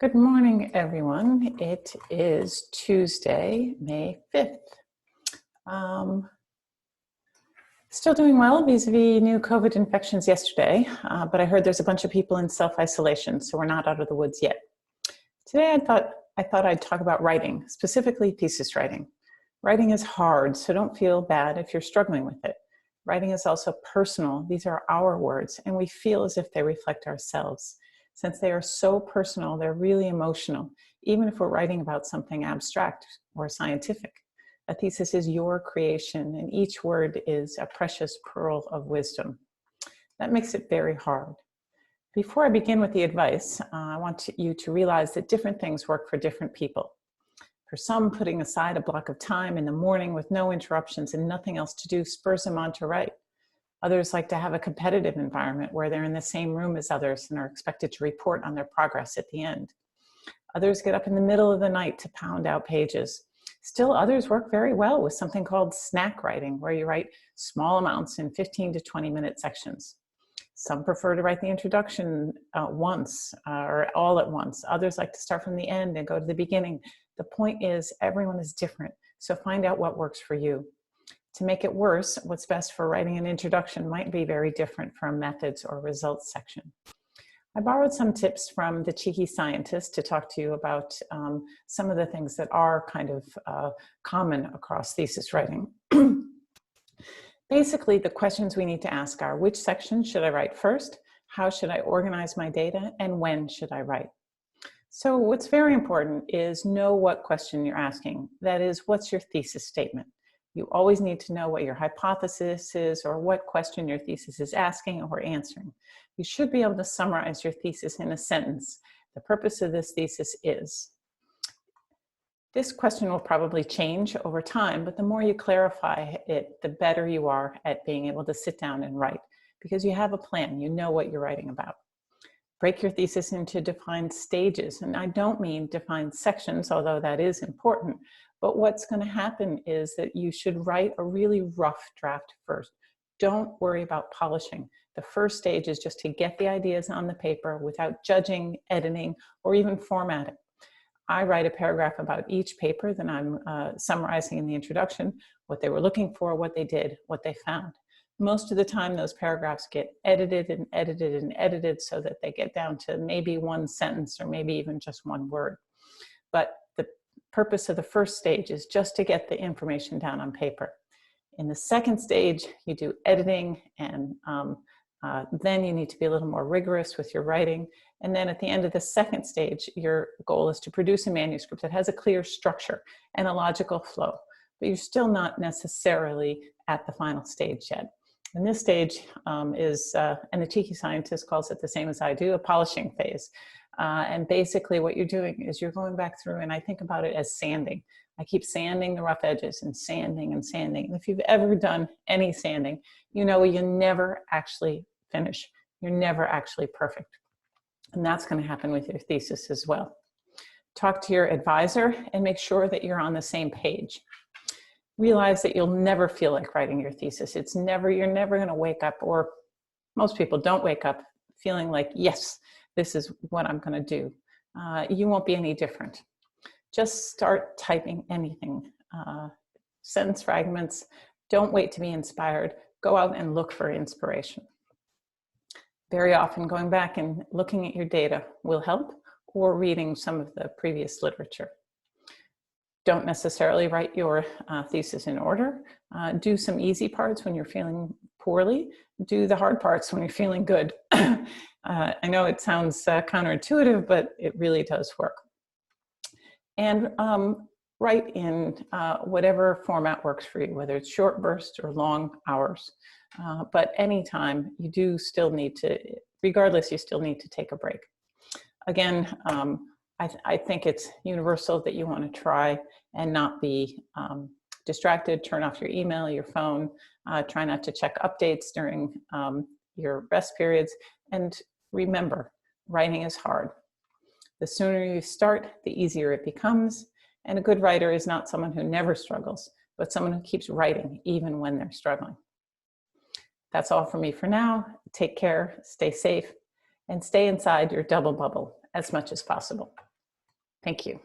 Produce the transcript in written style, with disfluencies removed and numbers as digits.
Good morning, everyone. It is Tuesday, May 5th. Still doing well vis-a-vis new COVID infections yesterday, but I heard there's a bunch of people in self-isolation, so we're not out of the woods yet. Today, I thought I'd talk about writing, specifically thesis writing. Writing is hard, so don't feel bad if you're struggling with it. Writing is also personal. These are our words, and we feel as if they reflect ourselves. Since they are so personal, they're really emotional, even if we're writing about something abstract or scientific. A thesis is your creation, and each word is a precious pearl of wisdom. That makes it very hard. Before I begin with the advice, I want you to realize that different things work for different people. For some, putting aside a block of time in the morning with no interruptions and nothing else to do spurs them on to write. Others like to have a competitive environment where they're in the same room as others and are expected to report on their progress at the end. Others get up in the middle of the night to pound out pages. Still, others work very well with something called snack writing, where you write small amounts in 15 to 20-minute sections. Some prefer to write the introduction once or all at once. Others like to start from the end and go to the beginning. The point is, everyone is different, so find out what works for you. To make it worse, what's best for writing an introduction might be very different from methods or results section. I borrowed some tips from the cheeky scientist to talk to you about some of the things that are kind of common across thesis writing. Basically, the questions we need to ask are, which section should I write first? How should I organize my data? And when should I write? So what's very important is know what question you're asking. That is, what's your thesis statement? You always need to know what your hypothesis is or what question your thesis is asking or answering. You should be able to summarize your thesis in a sentence. The purpose of this thesis is. This question will probably change over time, but the more you clarify it, the better you are at being able to sit down and write, because you have a plan, you know what you're writing about. Break your thesis into defined stages, and I don't mean defined sections, although that is important. But what's going to happen is that you should write a really rough draft first. Don't worry about polishing. The first stage is just to get the ideas on the paper without judging, editing, or even formatting. I write a paragraph about each paper that I'm summarizing in the introduction, what they were looking for, what they did, what they found. Most of the time, those paragraphs get edited and edited and edited so that they get down to maybe one sentence or maybe even just one word. But the purpose of the first stage is just to get the information down on paper. In the second stage, you do editing, and then you need to be a little more rigorous with your writing. And then at the end of the second stage, your goal is to produce a manuscript that has a clear structure and a logical flow. But you're still not necessarily at the final stage yet. And this stage and the cheeky scientist calls it the same as I do, a polishing phase. And basically what you're doing is you're going back through, and I think about it as sanding. I keep sanding the rough edges and sanding and sanding. And if you've ever done any sanding, you know you never actually finish. You're never actually perfect. And that's going to happen with your thesis as well. Talk to your advisor and make sure that you're on the same page. Realize that you'll never feel like writing your thesis. You're never going to wake up, or most people don't wake up feeling like, yes, this is what I'm going to do. You won't be any different. Just start typing anything. Sentence fragments. Don't wait to be inspired. Go out and look for inspiration. Very often going back and looking at your data will help, or reading some of the previous literature. Don't necessarily write your thesis in order. Do some easy parts when you're feeling poorly. Do the hard parts when you're feeling good. I know it sounds counterintuitive, but it really does work. And write in whatever format works for you, whether it's short bursts or long hours. But anytime, you do still need to, regardless, you still need to take a break. Again, I think it's universal that you want to try and not be distracted. Turn off your email, your phone. Try not to check updates during your rest periods. And remember, writing is hard. The sooner you start, the easier it becomes. And a good writer is not someone who never struggles, but someone who keeps writing even when they're struggling. That's all for me for now. Take care, stay safe, and stay inside your double bubble as much as possible. Thank you.